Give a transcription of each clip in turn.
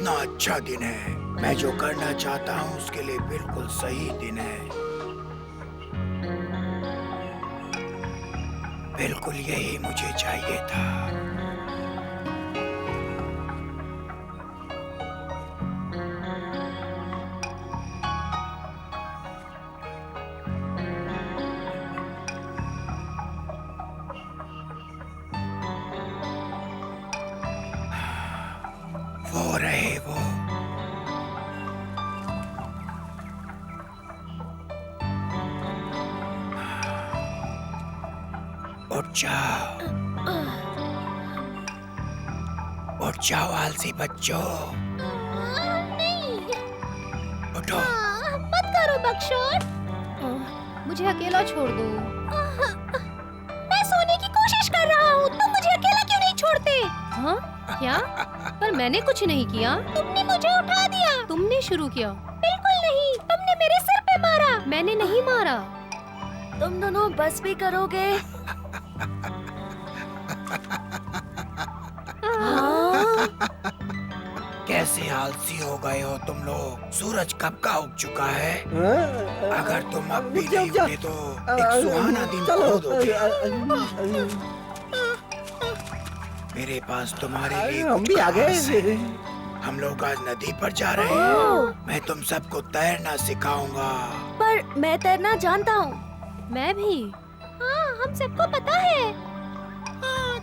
कितना अच्छा दिन है। मैं जो करना चाहता हूँ उसके लिए बिल्कुल सही दिन है। बिल्कुल यही मुझे चाहिए था। वो रहे वो। उठ जाओ, उठ जाओ आलसी बच्चों। नहीं। उठो। मत करो बकशोर। मुझे अकेला छोड़ दो। मैं सोने की कोशिश कर रहा हूँ, तुम मुझे अकेला क्यों नहीं छोड़ते? हाँ? क्या? पर मैंने कुछ नहीं किया। तुमने मुझे उठा दिया। तुमने शुरू किया। बिल्कुल नहीं, तुमने मेरे सिर पे मारा। मैंने नहीं मारा। तुम दोनों बस भी करोगे? कैसे आलसी हो गए हो तुम लोग। सूरज कब का उग चुका है। अगर तुम अब भी नहीं उठे तो एक सुहाना दिन खो दोगे। मेरे पास तुम्हारे लिए हम कुछ भी आ गए। खास है। हम लोग आज नदी पर जा रहे हैं। मैं तुम सबको तैरना सिखाऊंगा। पर मैं तैरना जानता हूँ। मैं भी। हाँ, हम सबको पता है।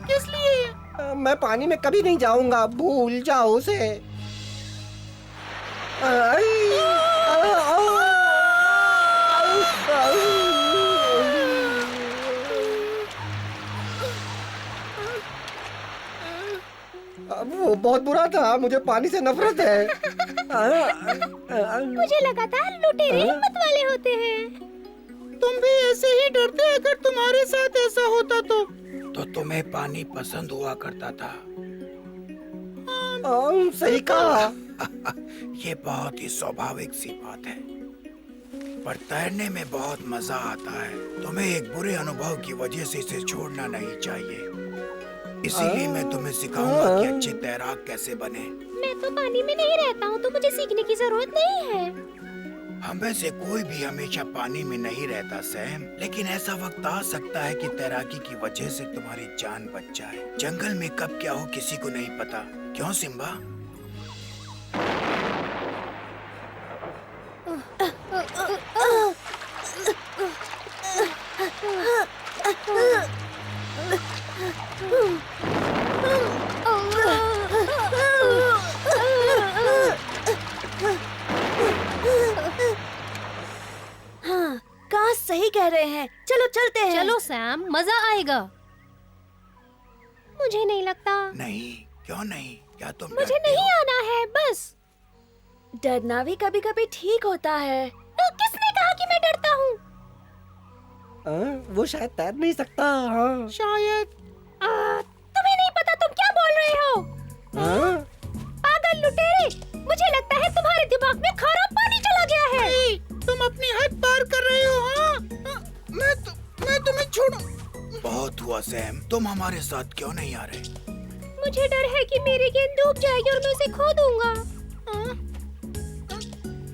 किस लिए? मैं पानी में कभी नहीं जाऊंगा, भूल जाओ उसे। वो बहुत बुरा था, मुझे पानी से नफरत है। मुझे लगा था लुटेरे हिम्मत वाले होते हैं। तुम भी ऐसे ही डरते अगर तुम्हारे साथ ऐसा होता तो। तुम्हें पानी पसंद हुआ करता था। सही कहा। ये बहुत ही स्वाभाविक सी बात है, पर तैरने में बहुत मजा आता है। तुम्हें एक बुरे अनुभव की वजह से इसे छोड़ना नहीं चाहिए। इसीलिए मैं तुम्हें सिखाऊंगा कि अच्छे तैराक कैसे बने। मैं तो पानी में नहीं रहता हूँ, तो मुझे सीखने की जरूरत नहीं है। हम में से कोई भी हमेशा पानी में नहीं रहता सैम, लेकिन ऐसा वक्त आ सकता है कि तैराकी की वजह से तुम्हारी जान बच जाए। जंगल में कब क्या हो किसी को नहीं पता, क्यों सिम्बा? हाँ, काश सही कह रहे हैं। चलो चलते हैं। चलो सैम, मजा आएगा। मुझे नहीं लगता। नहीं, क्यों नहीं? क्या तुम मुझे डरते नहीं हो? आना है, बस। डरना भी कभी कभी ठीक होता है। तो किसने कहा कि मैं डरता हूँ? वो शायद तैर नहीं सकता। शायद। तुम्हें नहीं पता तुम क्या बोल रहे हो? पागल लुटेरे, मुझे लगता है तुम्हारे दिमाग में खारा पानी चला गया है। तुम अपनी हद पार कर रहे हो। हाँ? मैं तुम्हें छोड़ू। बहुत हुआ सैम, तुम हमारे साथ क्यों नहीं आ रहे? मुझे डर है कि मेरी गेंद डूब जाएगी और मैं उसे खो दूंगा।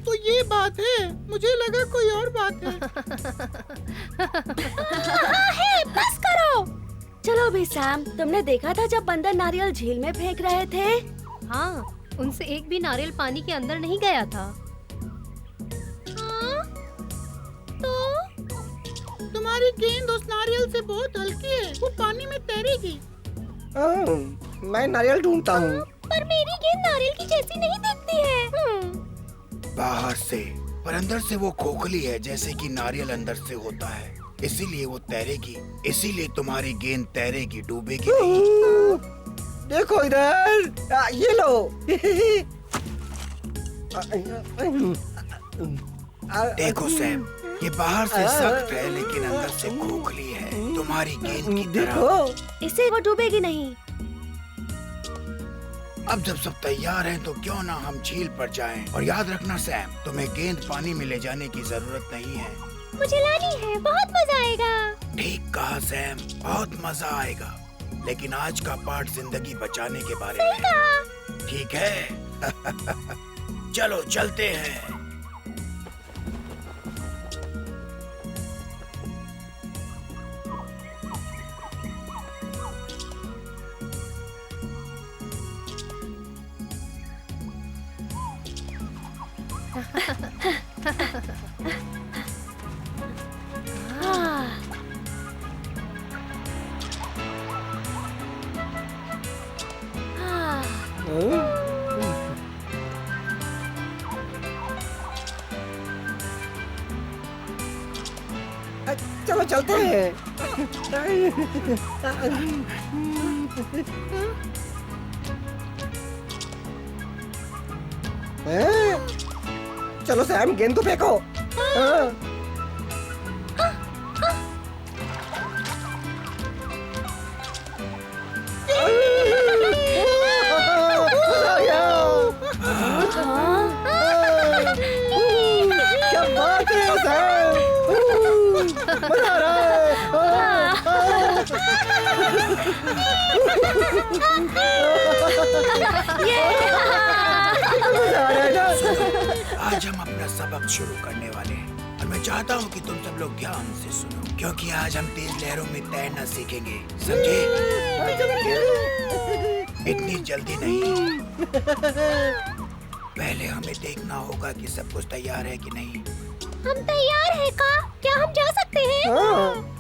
तो ये बात है, मुझे लगा कोई और बात है। हाँ है, बस करो। चलो भी सैम, तुमने देखा था जब बंदर नारियल झील में फेंक रहे थे? हाँ, उनसे एक भी नारियल पानी के अंदर नहीं गया था। हाँ? तो तुम्हारी गेंद उस नारियल से बहुत हल्की है, वो पानी में तैरेगी। मैं नारियल ढूंढता हूँ। पर मेरी गेंद नारियल की जैसी नहीं दिखती है। बाहर से, पर अंदर से वो खोखली है, जैसे कि नारियल अंदर से होता है। इसीलिए वो तैरेगी। इसीलिए तुम्हारी गेंद तैरेगी, डूबेगी नहीं। देखो इधर, ये लो। देखो सैम, ये बाहर से सख्त है लेकिन अंदर से खोखली है, तुम्हारी गेंद की तरह। देखो, इससे वो डूबेगी नहीं। अब जब सब तैयार हैं तो क्यों ना हम झील पर जाएं। और याद रखना सैम, तुम्हें गेंद पानी में ले जाने की जरूरत नहीं है। मुझे लानी है, बहुत मजा आएगा। ठीक कहा सैम, बहुत मजा आएगा। लेकिन आज का पाठ जिंदगी बचाने के बारे में है। ठीक है। चलो चलते हैं। चलो चलते हैं। चलो सैम, गेंद तो फेंको। क्या बात है सैम, मजा आ रहा आज हम अपना सबक शुरू करने वाले हैं और मैं चाहता हूँ कि तुम सब लोग ध्यान से सुनो, क्योंकि आज हम तेज लहरों में तैरना सीखेंगे, समझे? इतनी जल्दी नहीं। पहले हमें देखना होगा कि सब कुछ तैयार है कि नहीं। हम तैयार हैं का? क्या हम जा सकते हैं?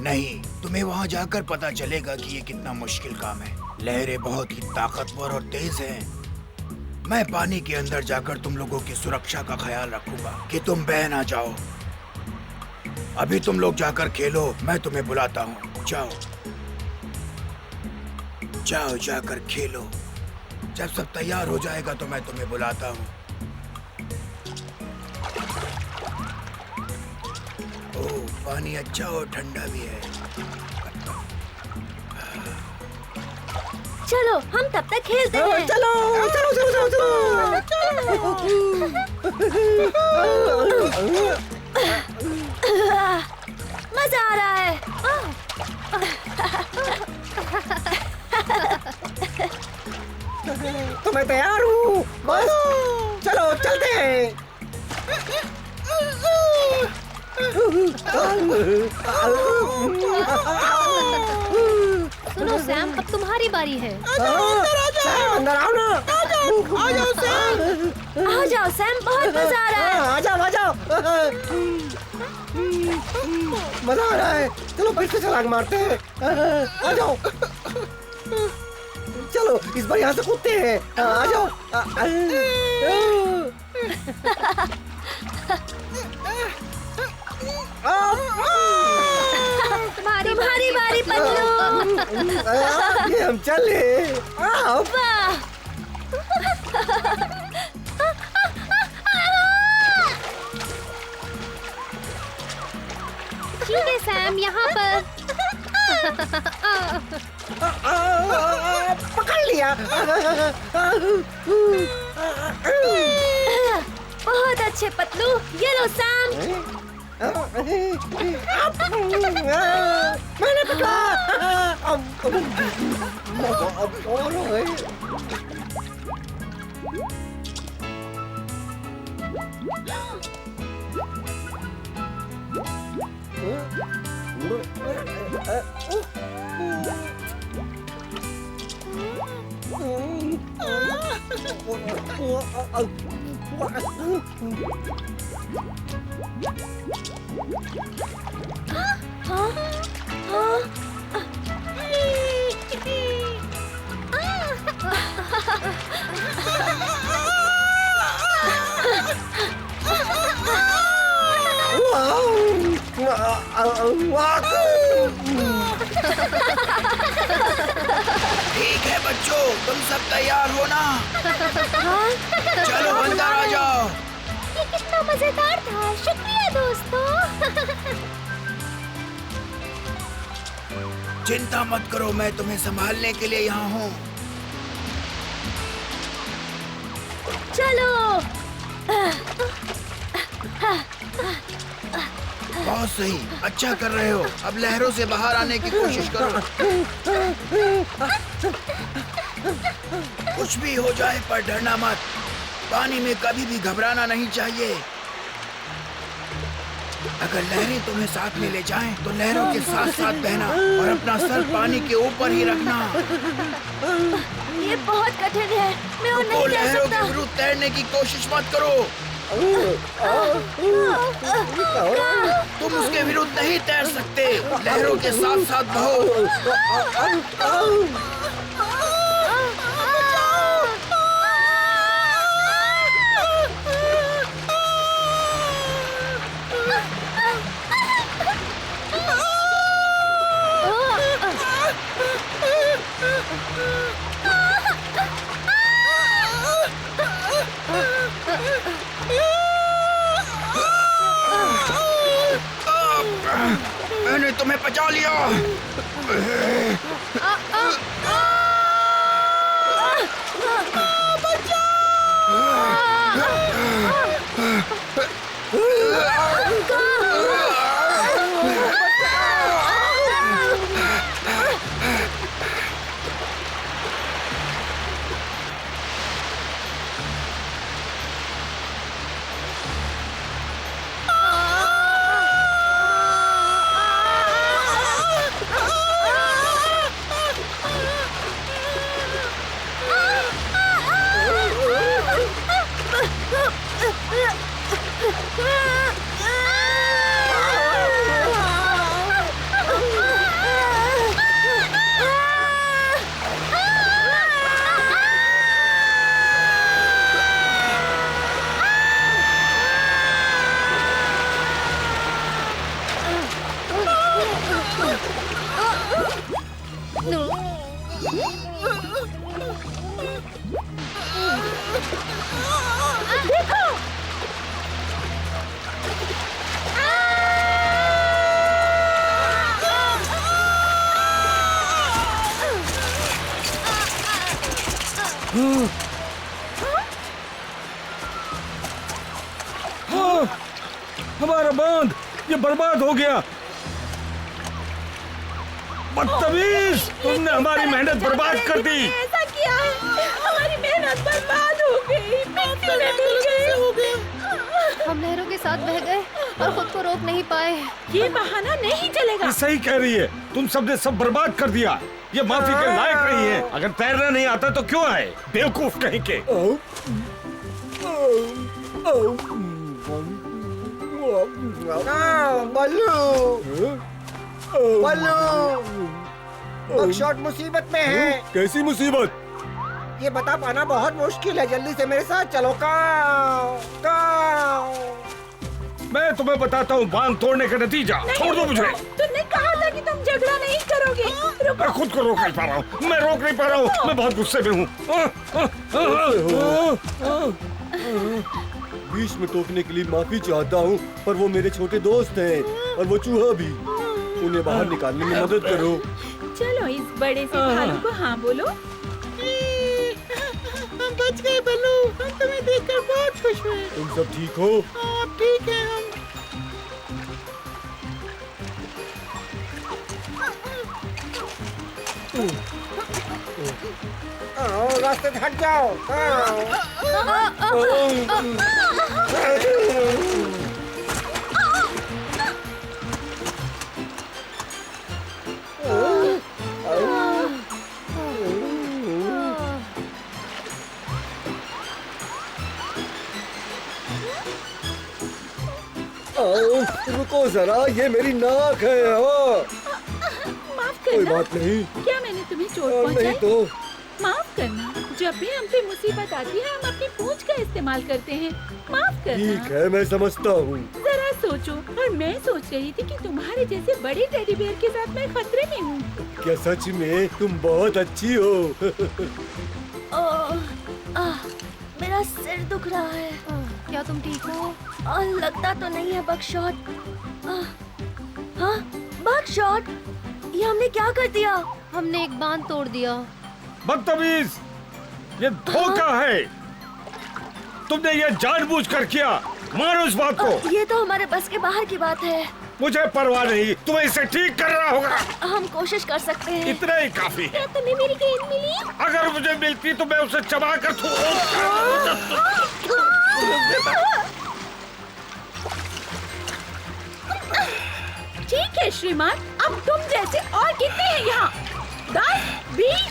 नहीं, तुम्हें वहाँ जाकर पता चलेगा कि ये कितना मुश्किल काम है। लहरें बहुत ही ताकतवर और तेज हैं। मैं पानी के अंदर जाकर तुम लोगों की सुरक्षा का ख्याल रखूंगा कि तुम बह ना जाओ। अभी तुम लोग जाकर खेलो, मैं तुम्हें बुलाता हूँ। जाओ जाओ, जाकर खेलो। जब सब तैयार हो जाएगा तो मैं तुम्हें बुलाता हूँ। ओह, पानी अच्छा और ठंडा भी है। चलो हम तब तक खेलते हैं। चलो चलो चलो चलो मजा आ रहा है। तो मैं तैयार हूँ, बस चलो चलते हैं। सुनो सैम, अब तुम्हारी बारी है। अंदर आओ ना। आ जाओ सैम। आ जाओ सैम, बहुत मजा आ रहा है। आ जाओ आ जाओ। मजा आ रहा है, चलो फिर से छलांग मारते हैं। आ जाओ, चलो इस बार यहाँ से कूदते हैं। आ जाओ। तुम्हारी बारी पतलू। ये हम चले। वाह। ठीक है सैम, यहाँ पर। पकड़ लिया। बहुत अच्छे पतलू, ये लो सैम। मैंने पकड़ा। ठीक है बच्चों, तुम सब तैयार हो ना? चलो अंदर आ जाओ। ये कितना मजेदार था, शुक्रिया दोस्तों। चिंता मत करो, मैं तुम्हें संभालने के लिए यहाँ हूँ। चलो। बहुत सही, अच्छा कर रहे हो। अब लहरों से बाहर आने की कोशिश करो। कुछ भी हो जाए पर डरना मत। पानी में कभी भी घबराना नहीं चाहिए। अगर लहरें तुम्हें साथ में ले जाएं, तो लहरों के साथ साथ बहना और अपना सर पानी के ऊपर ही रखना। ये बहुत कठिन है, मैं और तो नहीं तैर लहरों सकता। के विरुद्ध तैरने की कोशिश मत करो। तुम उसके विरुद्ध नहीं तैर सकते। लहरों के साथ साथ बहो। मैंने तुम्हें बचा लिया। हमारा बांध ये बर्बाद हो गया। बदतमीज, तुमने हमारी मेहनत बर्बाद कर दी। ऐसा किया है, हमारी मेहनत बर्बाद हो गई, मिट्टी में मिल गई। हम लहरों के साथ बह गए और खुद को रोक नहीं पाए। ये बहाना नहीं चलेगा। ये सही कह रही है, तुम सबने सब बर्बाद कर दिया। ये माफी के लायक नहीं है। अगर तैरना नहीं आता तो क्यों आए, बेवकूफ कहीं के। बल्लू, बल्लू, बगशॉट मुसीबत में है। कैसी मुसीबत? ये बता पाना बहुत मुश्किल है। जल्दी से मेरे साथ चलो। काव, काव। मैं तुम्हें बताता हूँ बांध तोड़ने का नतीजा। छोड़ दो मुझे। तुमने कहा था कि तुम झगड़ा नहीं करोगे। मैं खुद को रोक नहीं पा रहा हूँ। मैं रोक नहीं पा रहा हूँ। मैं बहुत गुस्से में हूँ। बीच में टोकने के लिए माफी चाहता हूँ, पर वो मेरे छोटे दोस्त हैं और वो चूहा भी। उन्हें बाहर निकालने में मदद करो। चलो इस बड़े से भालू को हाँ बोलो। हम बच गए बल्लू, हम तुम्हें देखकर बहुत खुश हुए। तुम सब ठीक हो? हाँ ठीक है। हम रास्ते से हट जाओ। रुको जरा, ये मेरी नाक है। माफ कोई करना। बात नहीं। क्या मैंने तुम्हें चोट नहीं पहुंचाई? तो माफ करना। जब भी हम पे मुसीबत आती है हम अपनी पूंछ का इस्तेमाल करते हैं। माफ करना। ठीक है, मैं समझता हूँ। जरा सोचो, और मैं सोच रही थी कि तुम्हारे जैसे बड़े टेडी बेयर के साथ मैं खतरे में हूँ। क्या सच में तुम बहुत अच्छी हो? मेरा सिर दुख रहा है। क्या तुम ठीक हो? लगता तो नहीं है बगशॉट। हाँ बगशॉट, ये हमने क्या कर दिया? हमने एक बांध तोड़ दिया। बदतमीज, ये धोखा है। तुमने ये जानबूझकर किया। मारो इस बात को। ये तो हमारे बस के बाहर की बात है। मुझे परवाह नहीं, तुम्हें इसे ठीक करना होगा। हम कोशिश कर सकते हैं। इतना ही काफी है। क्या तुम्हें मेरी गेंद मिली? अगर मुझे मिलती तो मैं उसे चबा कर ठीक है श्रीमान, अब तुम जैसे और कितने हैं यहाँ? 10, 20?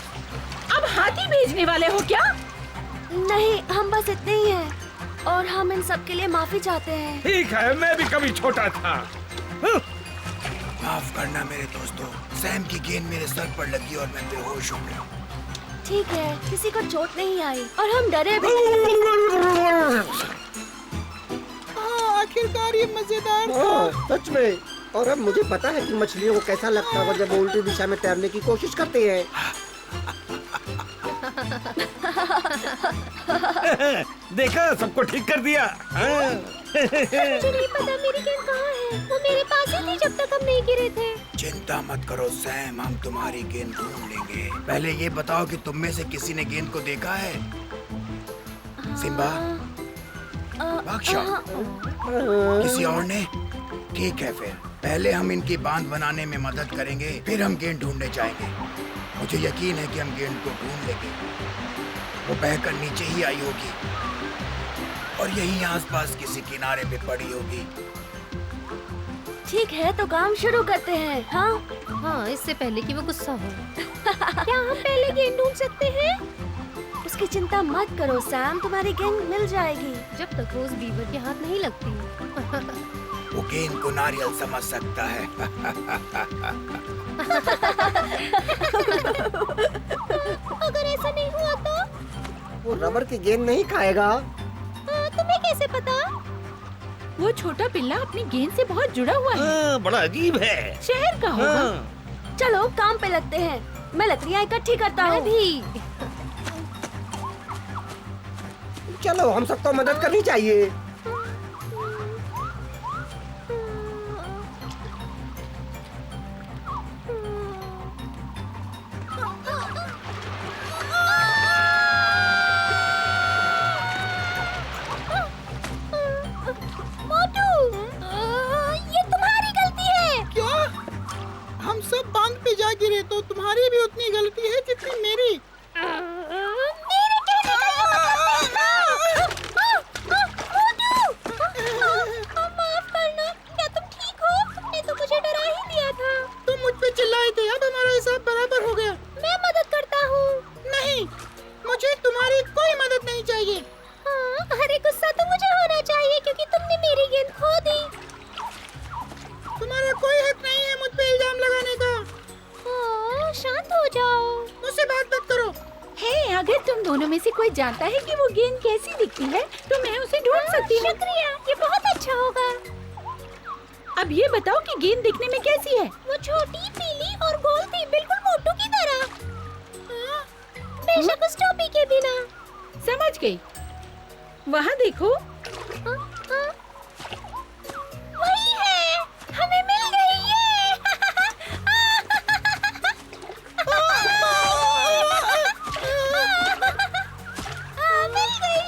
अब हाथी भेजने वाले हो क्या? नहीं, हम बस इतने ही हैं और हम इन सब के लिए माफी चाहते हैं। ठीक है, मैं भी कभी छोटा था। माफ करना मेरे दोस्तों, सैम की गेंद मेरे सर पर लगी और मैं बेहोश हो गया। ठीक है, किसी को चोट नहीं आई और हम डरे भी नहीं। हाँ, आखिरकार ये मजेदार था। हाँ, सच में। और अब मुझे पता है कि मछलियों को कैसा लगता होगा जब वो उल्टी दिशा में तैरने की कोशिश करती हैं। देखा, सबको ठीक कर दिया। मुझे नहीं पता मेरी गेंद कहाँ है। वो मेरे पास ही थी जब तक हम नहीं गिरे थे। चिंता मत करो सैम, हम तुम्हारी गेंद ढूंढ लेंगे। पहले ये बताओ कि तुम में से किसी ने गेंद को देखा है? सिम्बा, बादशाह, किसी और ने? ठीक है, फिर पहले हम इनकी बांध बनाने में मदद करेंगे, फिर हम गेंद ढूंढने जाएंगे। मुझे यकीन है कि हम गेंद को ढूंढ लेंगे। वो बहकर नीचे ही आई होगी और यहीं आसपास किसी किनारे पे पड़ी होगी। ठीक है, तो काम शुरू करते हैं। हाँ हाँ, इससे पहले कि वो गुस्सा हो। क्या हम पहले गेंद ढूंढ सकते हैं? उसकी चिंता मत करो सैम, तुम्हारी गेंद मिल जाएगी। जब तक रोज बीवर के हाथ नहीं लगती। वो गेंद को नारियल समझ सकता है। अगर ऐसा नहीं हुआ तो? वो रबर की गेंद नहीं खाएगा। तुम्हें कैसे पता? वो छोटा पिल्ला अपनी गेंद से बहुत जुड़ा हुआ है। बड़ा अजीब है। शहर का होगा। चलो काम पे लगते हैं। मैं लकड़ियाँ इकट्ठी करता हूँ। भी चलो, हम सबको मदद करनी चाहिए। मोटू, ये तुम्हारी गलती है। क्या? हम सब बांध पे जा गिरे तो तुम्हारी भी उतनी गलती है जितनी मेरी। मेरे कहने का ये मतलब नहीं था। मोटू, माफ करना। क्या तुम ठीक हो? तुमने तो मुझे डरा ही दिया था। तुम मुझ पे चिल्लाए थे, अब हमारा हिसाब बराबर हो गया। मैं मदद करता हूँ। नहीं, मुझे तुम्हारी कोई मदद नहीं चाहिए। हाँ, अरे गुस्सा तो मुझे होना चाहिए क्योंकि तुमने मेरी गेंद खो दी। तुम्हारा कोई हक नहीं है मुझ पे इल्जाम लगाने का। हाँ, शांत हो जाओ। मुझसे बात मत करो। हे, अगर तुम दोनों में से कोई जानता है कि वो गेंद कैसी दिखती है तो मैं उसे ढूंढ सकती हूँ। शुक्रिया, ये बहुत अच्छा होगा। अब ये बताओ कि गेंद दिखने में कैसी है? वो छोटी, पीली और गोल थी, बिल्कुल मोटू की तरह। बेशक उस टोपी के बिना। समझ गई। वहाँ देखो। वही है, हमें मिल गई ये। मिल गई।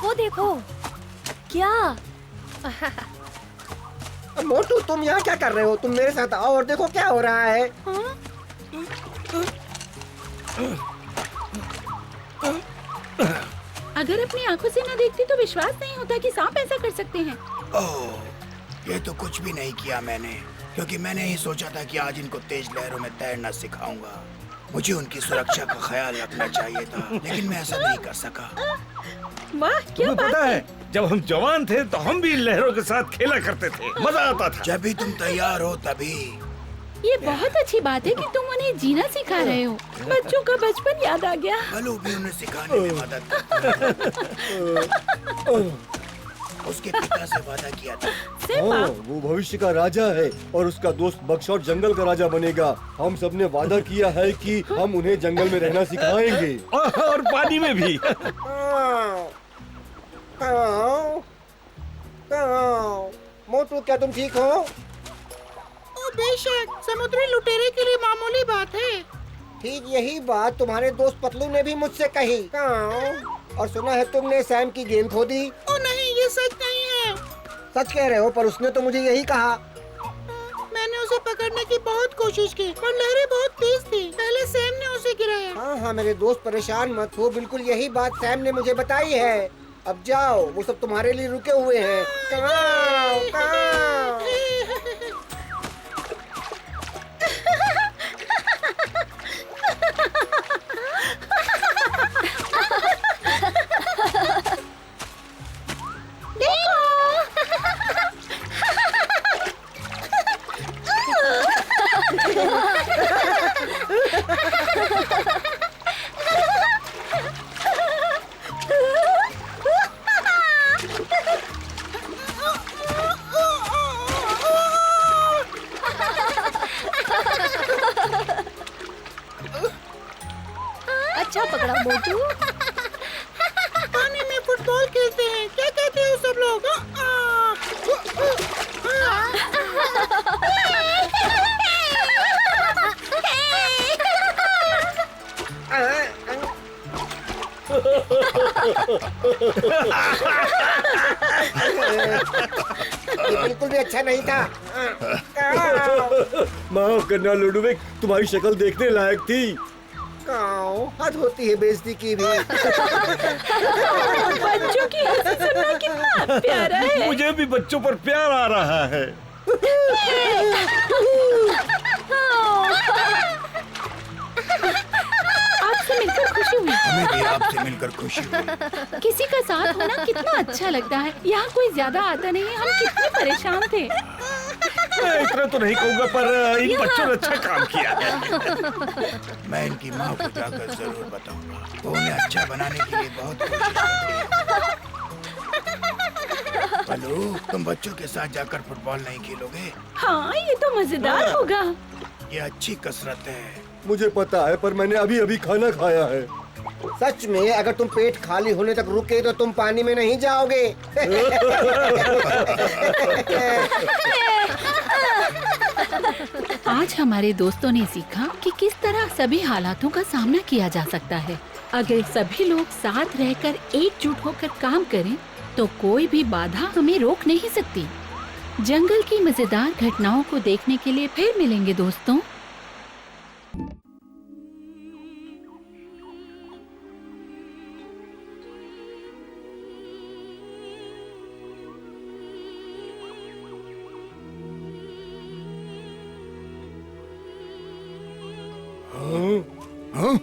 वो देखो। क्या? मोटू, तुम यहाँ क्या कर रहे हो? तुम मेरे साथ आओ और देखो क्या हो रहा है। अगर अपनी आंखों से न देखती तो विश्वास नहीं होता कि सांप ऐसा कर सकते हैं। ओह, ये तो कुछ भी नहीं किया मैंने, क्योंकि मैंने ही सोचा था कि आज इनको तेज लहरों में तैरना सिखाऊंगा। मुझे उनकी सुरक्षा का ख्याल रखना चाहिए था, लेकिन मैं ऐसा नहीं कर सका। वाह, क्या तुम्हें बात पता है। है, जब हम जवान थे तो हम भी लहरों के साथ खेला करते थे, मजा आता था। जब भी तुम तैयार हो तभी। ये बहुत अच्छी बात है कि तुम उन्हें जीना सिखा रहे हो। बच्चों का बचपन याद आ गया। बलू भी उन्हें सिखाने में मदद करता है। उसके पिता से वादा किया था। हाँ, वो भविष्य का राजा है और उसका दोस्त बकशॉट जंगल का राजा बनेगा। हम सबने वादा किया है कि हम उन्हें जंगल में रहना सिखाएंगे। और पानी में भी। मोटू, क्या तुम ठीक हो? ओ बेशक, समुद्री लुटेरे के लिए मामूली बात है। ठीक यही बात तुम्हारे दोस्त पतलू ने भी मुझसे कही। काऊ। और सुना है तुमने सैम की गेंद खो दी। ओ नहीं, ये सच नहीं है। सच कह रहे हो, पर उसने तो मुझे यही कहा। मैंने उसे पकड़ने की बहुत कोशिश की, पर लहरें बहुत तेज थी। पहले सैम ने उसे गिराया। हाँ हाँ मेरे दोस्त, परेशान मत हो, बिल्कुल यही बात सैम ने मुझे बताई है। अब जाओ, वो सब तुम्हारे लिए रुके हुए हैं। काऊ, काऊ। अच्छा पकड़ा मोटू। पानी में फुटबॉल खेलते हैं, क्या कहते हो सब लोग? ये बिल्कुल भी अच्छा नहीं था। माफ करना लुडविक, तुम्हारी शक्ल देखने लायक थी। काऊ, हद होती है बेइज्जती की भी। बच्चों की हंसी सुनना कितना प्यारा है। मुझे भी बच्चों पर प्यार आ रहा है। आपसे मिलकर खुशी हुई। हमें भी आपसे मिलकर खुशी हुई। किसी का साथ होना कितना अच्छा लगता है। यहाँ कोई ज्यादा आता नहीं है, हम कितने परेशान थे। मैं इतना तो नहीं कहूँगा, पर इन बच्चों ने अच्छा काम किया है। मैं इनकी माँ को जाकर जरूर बताऊंगा। वो उन्हें अच्छा बनाने के लिए बहुत कोशिश करती है। पलू, तुम बच्चों के साथ जाकर फुटबॉल नहीं खेलोगे? हाँ, ये तो मजेदार होगा। ये अच्छी कसरत है। मुझे पता है, पर मैंने अभी अभी खाना खाया है। सच में अगर तुम पेट खाली होने तक रुके तो तुम पानी में नहीं जाओगे। आज हमारे दोस्तों ने सीखा कि किस तरह सभी हालातों का सामना किया जा सकता है। अगर सभी लोग साथ रहकर एकजुट होकर काम करें तो कोई भी बाधा हमें रोक नहीं सकती। जंगल की मजेदार घटनाओं को देखने के लिए फिर मिलेंगे दोस्तों। हाँ?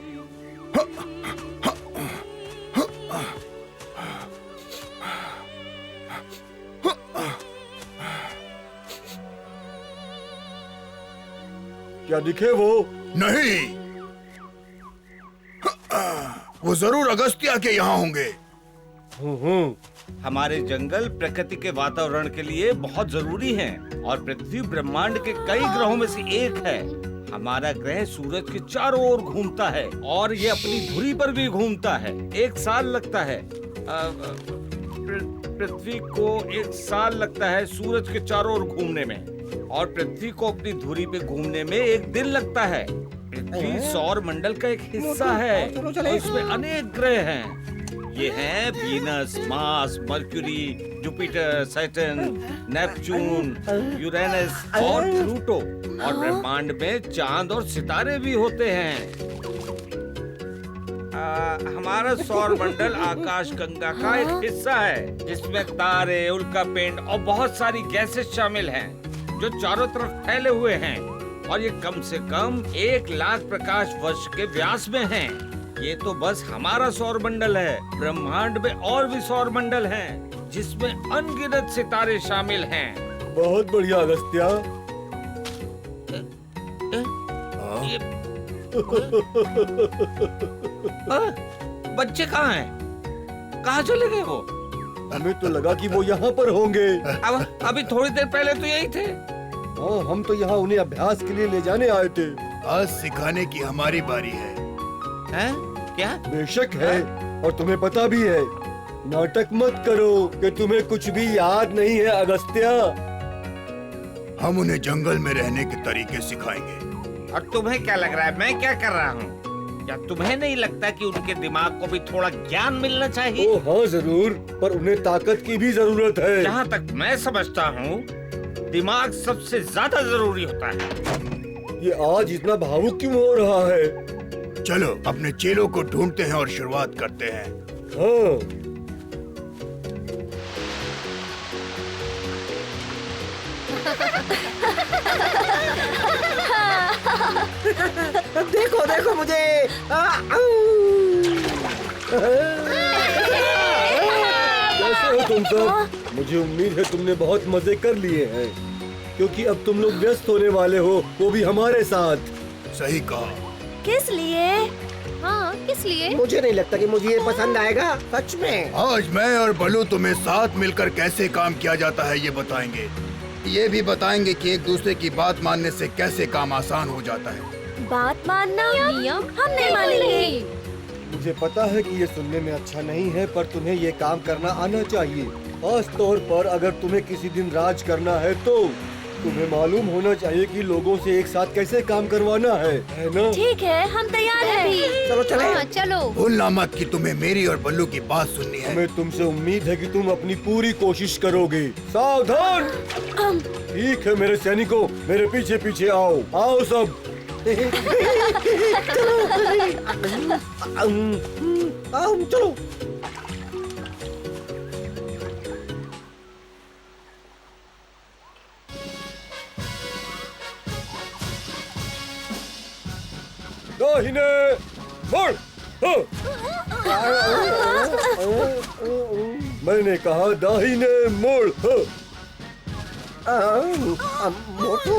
क्या दिखे वो? नहीं, वो जरूर अगस्त्या के यहाँ होंगे। हमारे जंगल प्रकृति के वातावरण के लिए बहुत जरूरी हैं और पृथ्वी ब्रह्मांड के कई ग्रहों में से एक है। हमारा ग्रह सूरज के चारों ओर घूमता है और ये अपनी धुरी पर भी घूमता है। 1 साल लगता है पृथ्वी को 1 साल लगता है सूरज के चारों ओर घूमने में, और पृथ्वी को अपनी धुरी पे घूमने में 1 दिन लगता है। पृथ्वी सौर मंडल का एक हिस्सा है और इसमें अनेक ग्रह हैं। ये हैं Venus, Mars, mercury, Jupiter, Saturn, Neptune, Uranus और प्लूटो। और ब्रह्मांड में चांद और सितारे भी होते हैं। हमारा सौर मंडल आकाश गंगा का एक हिस्सा है जिसमें तारे, उल्का पिंड और बहुत सारी गैसेस शामिल हैं जो चारों तरफ फैले हुए हैं, और ये कम से कम 1 लाख प्रकाश वर्ष के व्यास में हैं। ये तो बस हमारा सौर मंडल है। ब्रह्मांड में और भी सौर मंडल हैं जिसमें अनगिनत सितारे शामिल हैं। बहुत बढ़िया अगस्त्या। बच्चे कहाँ हैं? कहाँ चले गए वो? हमें तो लगा कि वो यहाँ पर होंगे। अब अभी थोड़ी देर पहले तो यही थे। हाँ, हम तो यहाँ उन्हें अभ्यास के लिए ले जाने आए थे। आज सिखाने की हमारी बारी है। हैं? क्या? बेशक है, और तुम्हें पता भी है। नाटक मत करो कि तुम्हें कुछ भी याद नहीं है अगस्त्या। हम उन्हें जंगल में रहने के तरीके सिखाएंगे। और तुम्हें क्या लग रहा है मैं क्या कर रहा हूँ? क्या तुम्हें नहीं लगता कि उनके दिमाग को भी थोड़ा ज्ञान मिलना चाहिए? ओ हाँ जरूर, पर उन्हें ताकत की भी जरूरत है। जहाँ तक मैं समझता हूँ दिमाग सबसे ज्यादा जरूरी होता है। ये आज इतना भावुक क्यों हो रहा है? चलो अपने चेलों को ढूंढते हैं और शुरुआत करते हैं। हाँ देखो देखो मुझे। कैसे हो तुम सब? मुझे उम्मीद है तुमने बहुत मजे कर लिए हैं, क्योंकि अब तुम लोग व्यस्त होने वाले हो, वो भी हमारे साथ। सही कहा। किस लिए? हाँ, किस लिए? मुझे नहीं लगता कि मुझे ये पसंद आएगा, सच में। आज मैं और बलू तुम्हें साथ मिलकर कैसे काम किया जाता है ये बताएंगे। ये भी बताएंगे कि एक दूसरे की बात मानने से कैसे काम आसान हो जाता है। बात मानना नियम हम नहीं मानेंगे। मुझे पता है कि ये सुनने में अच्छा नहीं है, पर तुम्हें ये काम करना आना चाहिए। खास तौर पर अगर तुम्हें किसी दिन राज करना है तो तुम्हें मालूम होना चाहिए कि लोगों से एक साथ कैसे काम करवाना है ना? ठीक है, हम तैयार हैं। चलो चले। हाँ, चलो। भूलना मत कि तुम्हें मेरी और बल्लू की बात सुननी है। हमें तुमसे उम्मीद है कि तुम अपनी पूरी कोशिश करोगे। सावधान! ठीक है मेरे सैनिकों, मेरे पीछे पीछे आओ। आओ सब। चलो। दाहिने मुड़। मैंने कहा दाहिने मुड़। मोटू।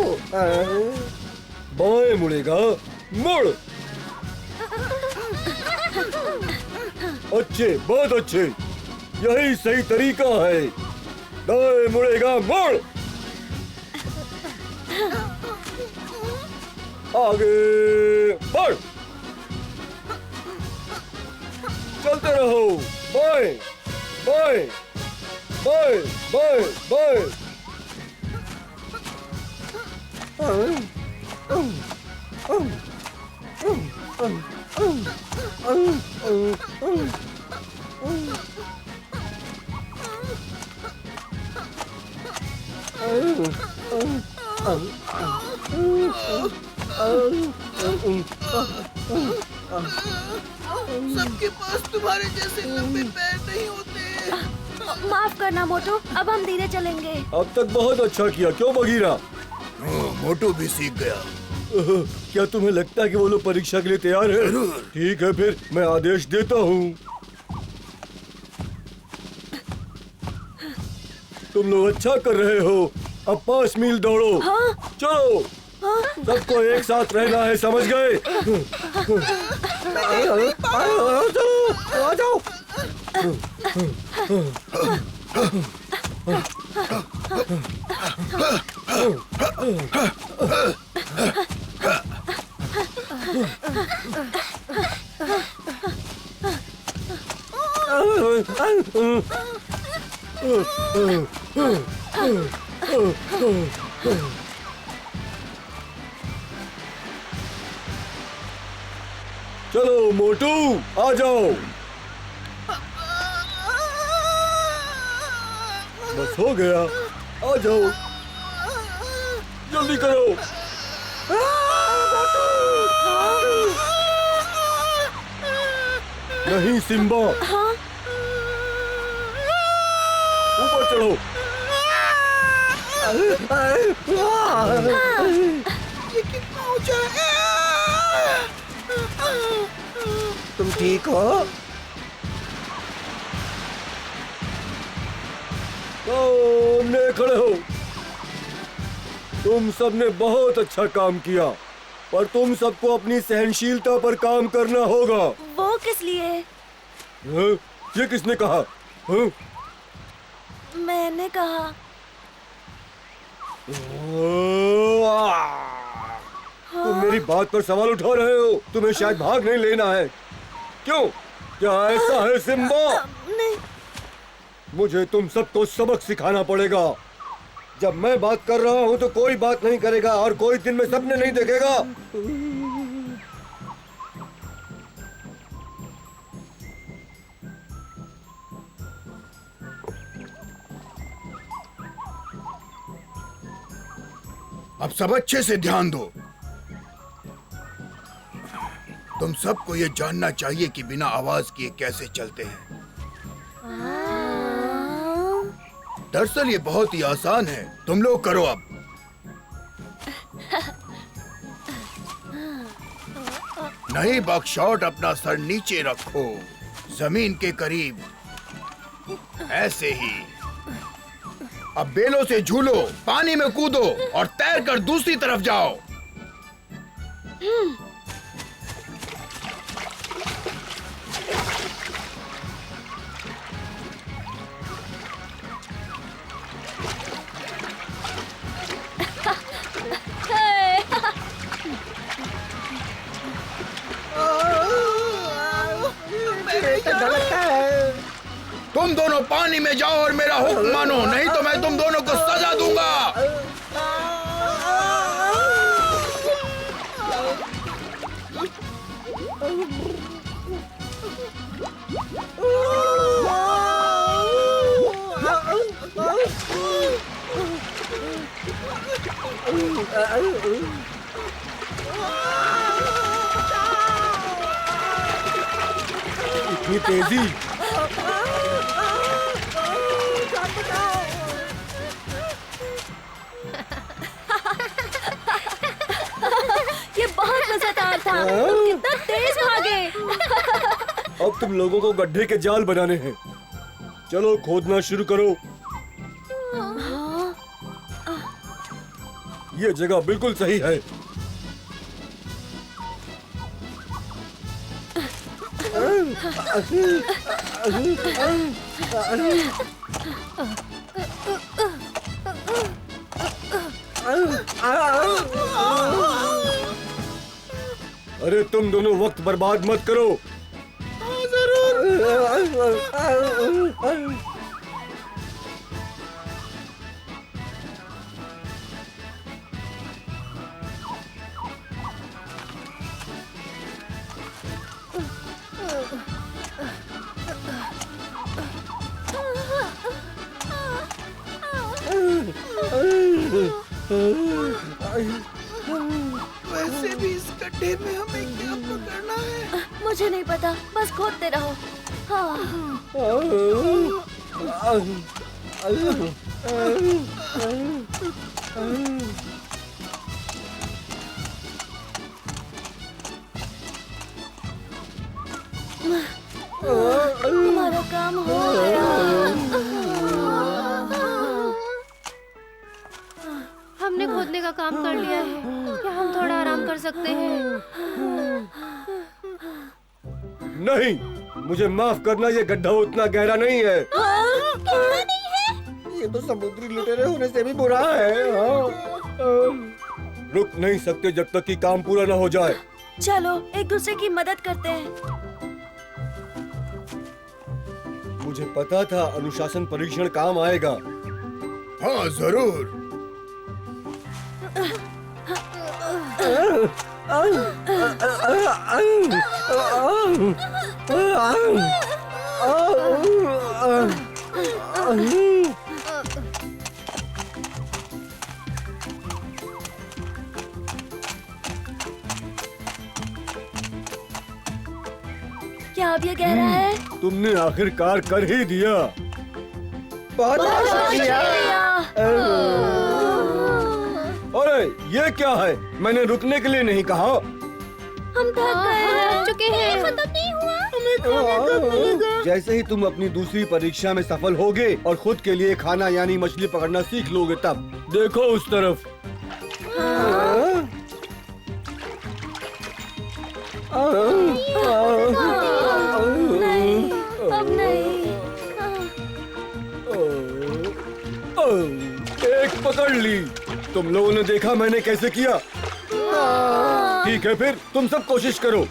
बाएं मुड़ेगा, मुड़। अच्छे, बहुत अच्छे, यही सही तरीका है। दाएं मुड़ेगा, मुड़। आगे बढ़। चलते रहो। बाएं बाएं बाएं बाएं बाएं। सबके पास तुम्हारे जैसे लंबे पैर नहीं होते। माफ करना मोटू, अब हम धीरे चलेंगे। अब तक बहुत अच्छा किया, क्यों बगीरा? मोटू भी सीख गया। क्या तुम्हें लगता है कि वो लोग परीक्षा के लिए तैयार है? जरूर। ठीक है, फिर मैं आदेश देता हूँ। तुम लोग अच्छा कर रहे हो। अब 5 मील दौड़ो। हाँ? चलो। सबको एक साथ रहना है, समझ गए? चलो आ जाओ। चलो मोटू, आ जाओ। बस हो गया, आ जाओ, जल्दी करो। नहीं सिम्बा, ऊपर चढ़ो। ये कितना ऊंचा है? तुम ठीक हो? सामने खड़े हो। तुम सबने बहुत अच्छा काम किया, पर तुम सबको अपनी सहनशीलता पर काम करना होगा। वो किस लिए? हाँ? ये किसने कहा? हाँ? मैंने कहा। तुम मेरी बात पर सवाल उठा रहे हो। तुम्हें शायद भाग नहीं लेना है। क्यों? क्या ऐसा है सिम्बा? नहीं। मुझे तुम सबको सबक सिखाना पड़ेगा। जब मैं बात कर रहा हूँ तो कोई बात नहीं करेगा और कोई दिन में सपने नहीं देखेगा। अब सब अच्छे से ध्यान दो। तुम सबको ये जानना चाहिए कि बिना आवाज किए कैसे चलते हैं। दरअसल ये बहुत ही आसान है, तुम लोग करो अब। नहीं बकशॉट, अपना सर नीचे रखो, जमीन के करीब, ऐसे ही। अब बेलों से झूलो, पानी में कूदो और तैर कर दूसरी तरफ जाओ। तुम दोनों पानी में जाओ और मेरा हुक्म मानो, नहीं तो मैं तुम दोनों को सजा दूंगा। इतनी तेजी। ये बहुत मजेदार था। तुम कितना तेज भागे। अब तुम लोगों को गड्ढे के जाल बनाने हैं। चलो खोदना शुरू करो। ये जगह बिल्कुल सही है। अरे तुम दोनों वक्त बर्बाद मत करो। वैसे भी इस गड्ढे में हमें क्या पकड़ना है? मुझे नहीं पता, बस खोदते रहो। हाँ। हमारा काम हो गया। हमने खोदने का काम कर लिया है। क्या हम थोड़ा आराम कर सकते हैं? नहीं, मुझे माफ करना, ये गड्ढा उतना गहरा नहीं है। गहरा नहीं है? ये तो समुद्री लुटेरे होने से भी बुरा है। रुक नहीं सकते जब तक कि काम पूरा न हो जाए। चलो एक दूसरे की मदद करते हैं। मुझे पता था अनुशासन परीक्षण काम आएगा। हाँ जरूर। क्या अब ये गहरा है? तुमने आखिरकार कर ही दिया। बहुत बहुत शुक्रिया। अरे ये क्या है? मैंने रुकने के लिए नहीं कहा। हम थक गए हैं। चुके हैं। खत्म नहीं हुआ। जैसे ही तुम अपनी दूसरी परीक्षा में सफल होगे और खुद के लिए खाना यानी मछली पकड़ना सीख लोगे, तब देखो उस तरफ। नहीं, अब नहीं। एक पकड़ ली। तुम लोगों ने देखा मैंने कैसे किया। ठीक है, फिर तुम सब कोशिश करो।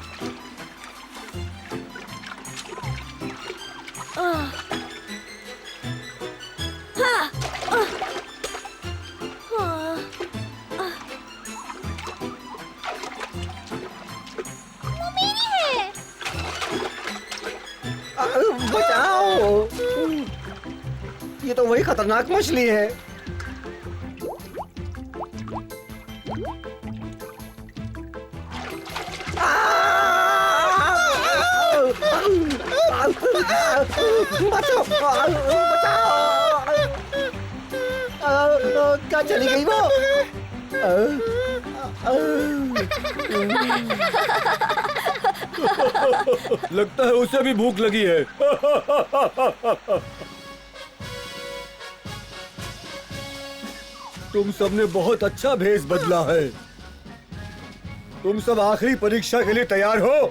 खतरनाक मछली है। बचाओ, बचाओ। क्या चली गई वो? लगता है उसे भी भूख लगी है। तुम सबने बहुत अच्छा भेष बदला है। तुम सब आखिरी परीक्षा के लिए तैयार हो।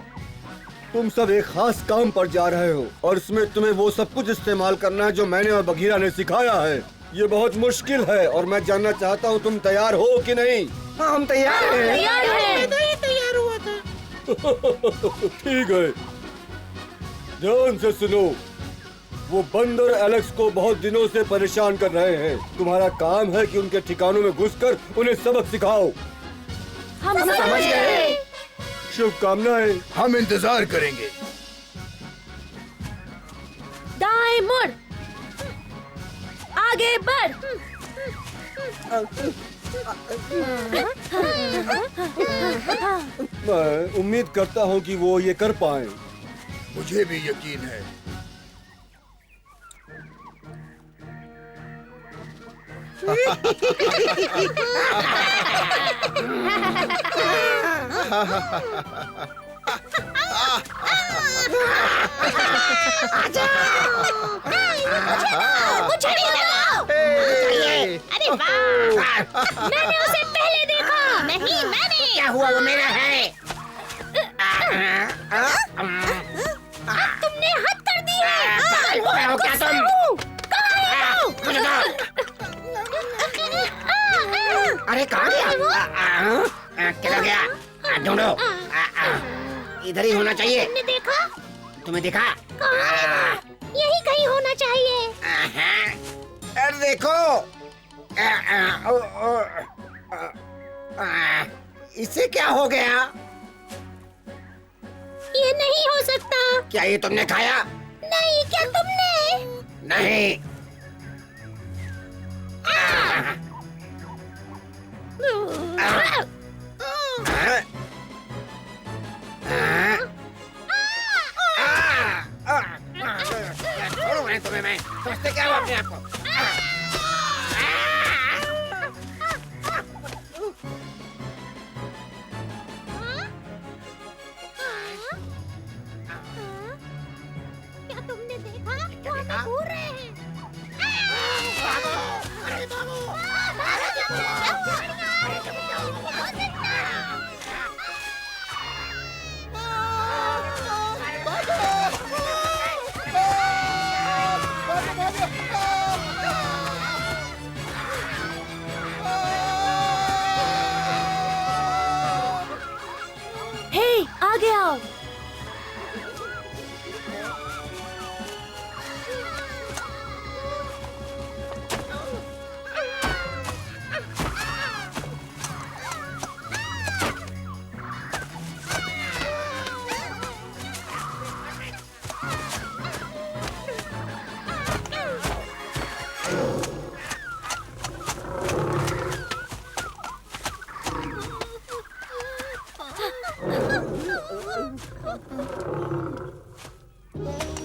तुम सब एक खास काम पर जा रहे हो और इसमें तुम्हें वो सब कुछ इस्तेमाल करना है जो मैंने और बगीरा ने सिखाया है। ये बहुत मुश्किल है और मैं जानना चाहता हूँ तुम तैयार हो कि नहीं? हाँ, हम तैयार हैं। मैं ही तैयार हुआ था। ठीक है, ध्यान से सुनो। वो बंदर एलेक्स को बहुत दिनों से परेशान कर रहे हैं। तुम्हारा काम है कि उनके ठिकानों में घुसकर उन्हें सबक सिखाओ। हम समझ गए। शुभकामनाएं। हम इंतजार करेंगे। दाएं मुड़, आगे बढ़। मैं उम्मीद करता हूँ कि वो ये कर पाए। मुझे भी यकीन है। अरे वाह! मैंने उसे पहले देखा। नहीं, मैंने। क्या हुआ? वो मेरा है। तुमने हद कर दी है। हो क्या तुम? मुझे दो। अरे कहाँ गया? किधर गया? ढूंढो। इधर ही होना चाहिए। तुमने देखा? तुम्हें दिखा? यही कहीं होना चाहिए। अरे देखो। इसे क्या हो गया? ये नहीं हो सकता। क्या ये तुमने खाया? नहीं, क्या तुमने? नहीं। छोड़ो मैं तुम्हें। मैं सोचते क्या हो अपने आप को? क्या तुमने देखा? वो हमें घूर रहे हैं। अरे बाबू! हे, आगे आओ।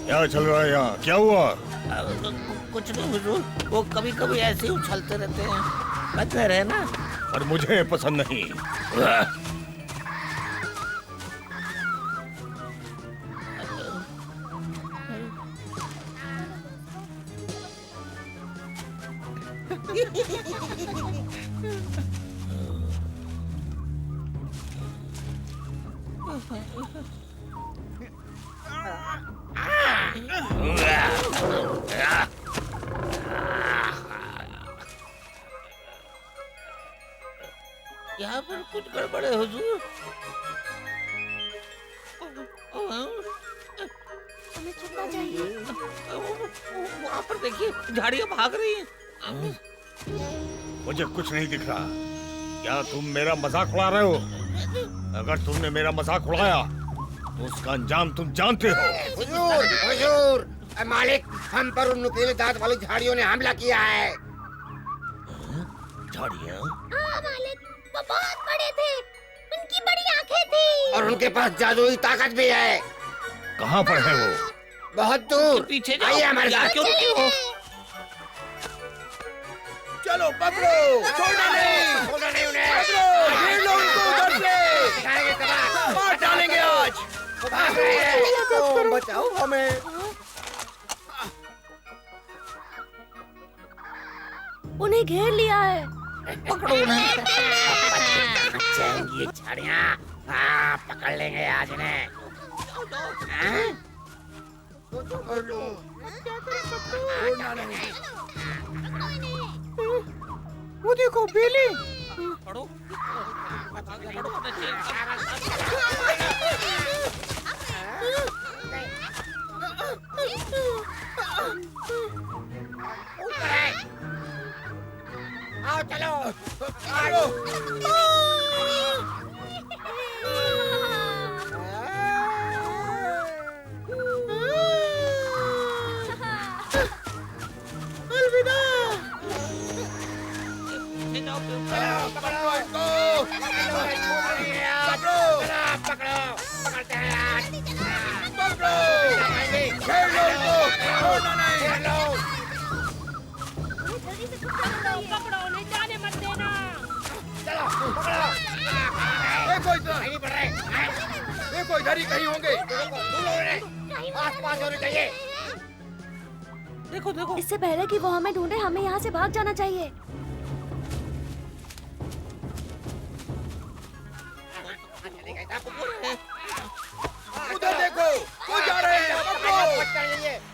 क्या चल रहा है यहाँ? क्या हुआ? कुछ नहीं हुजूर, वो कभी कभी ऐसे ही उछलते रहते हैं। बदले रहे ना। पर मुझे पसंद नहीं। यहाँ पर कुछ गड़बड़ है हुजूर। हमें छुपना चाहिए। वहाँ पर देखिए, झाड़ियाँ भाग रही हैं। मुझे कुछ नहीं दिख रहा। क्या तुम मेरा मजाक उड़ा रहे हो? अगर तुमने मेरा मजाक उड़ाया तो उसका अंजाम तुम जानते हो। हुजूर, हुजूर, मालिक, हम पर उन नुकीले दांत वाली झाड़ियों ने हमला किया है। झाड़ियाँ? हाँ मालिक, वो बहुत बड़े थे, उनकी बड़ी आंखें थी और उनके पास जादुई ताकत भी है। कहाँ पर है वो? बहुत दूर। पीछे जाओ। आइए हमारे साथ। क्यों रुके हो? चलो पकड़ो, छोड़ना नहीं उन्हें। पकड़ो, घेर लो उनको उधर से। दिखाएंगे सबक। मार डालेंगे आज। भाग रहे हैं। बचाओ हमें। उन्हें घेर लिया है। पकड़ो उन्हें। बचाएंगी ये झाड़ियाँ। हाँ, पकड़ लेंगे आज इन्हें। हाँ? छोड़ना नहीं। वो देखो बेली। पकड़ो। आओ चलो। अलविदा। पकड़ो इसको। पकड़ते हैं आज। पकड़ो, घेर लो उनको, छोड़ना नहीं। पकड़ो, उन्हें जाने मत देना। चलो पकड़ो। देखो इधर, नहीं बढ़ रहे। देखो इधर ही कहीं होंगे। आस-पास होने चाहिए। देखो देखो। इससे पहले कि वो हमें ढूंढे, हमें यहाँ से भाग जाना चाहिए। उधर देखो, वो जा रहे हैं। पकड़ो।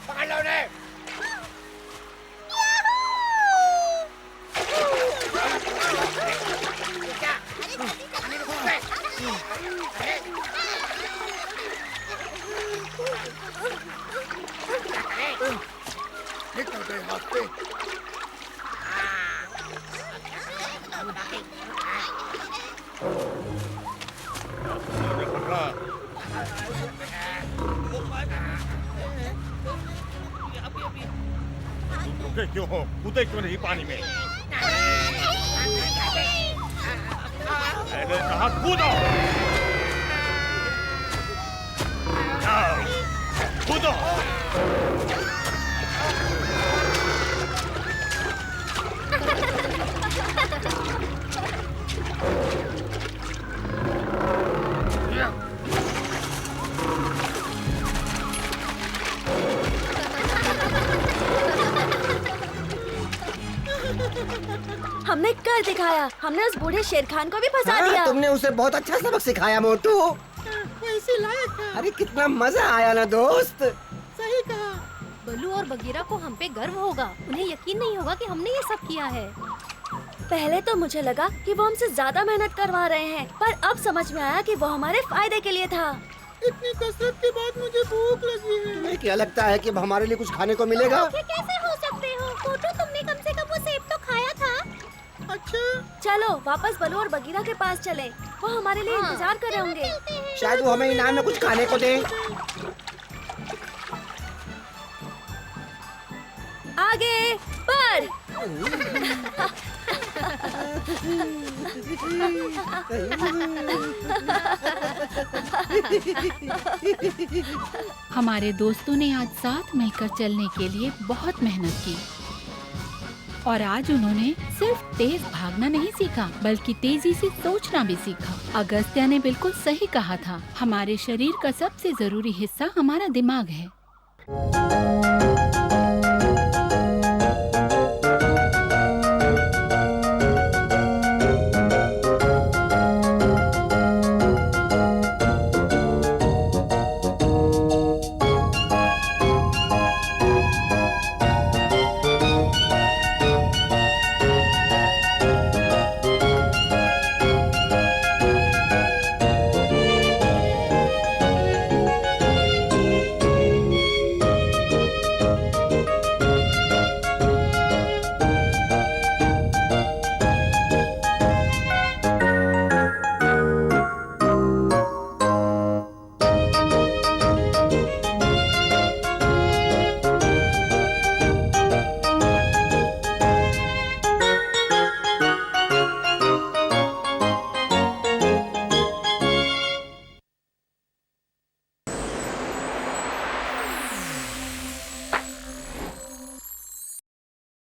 पकड़ लो उन्हें। निकल गए हाथ पे। रुके क्यों हो? कूदे क्यों नहीं पानी में? मैंने कहा कूदो। जाओ, कूदो। हमने कर दिखाया। हमने उस बूढ़े शेर खान को भी फंसा हाँ, दिया। तुमने उसे बहुत अच्छा सबक सिखाया मोटू। वो इसी लायक था। अरे कितना मजा आया ना दोस्त। सही कहा। बल्लू और बगीरा को हम पे गर्व होगा। उन्हें यकीन नहीं होगा कि हमने ये सब किया है। पहले तो मुझे लगा कि वो हमसे ज्यादा मेहनत करवा रहे हैं, पर अब समझ में आया कि वो हमारे फायदे के लिए था। इतनी कसरत के बाद मुझे भूख लगी है। तुम्हें क्या लगता है कि हमारे लिए कुछ खाने को मिलेगा? ये कैसे हो सकते हो? फोटो, तुमने कम से कम वो सेब तो खाया था। अच्छा, चलो वापस बल्लू और बगीरा के पास चले। वो हमारे लिए इंतजार कर रहे होंगे। शायद वो हमें इनाम में कुछ खाने को दे। आगे बढ़। हमारे दोस्तों ने आज साथ मिलकर चलने के लिए बहुत मेहनत की और आज उन्होंने सिर्फ तेज भागना नहीं सीखा बल्कि तेजी से सोचना भी सीखा। अगस्त्या ने बिल्कुल सही कहा था, हमारे शरीर का सबसे जरूरी हिस्सा हमारा दिमाग है।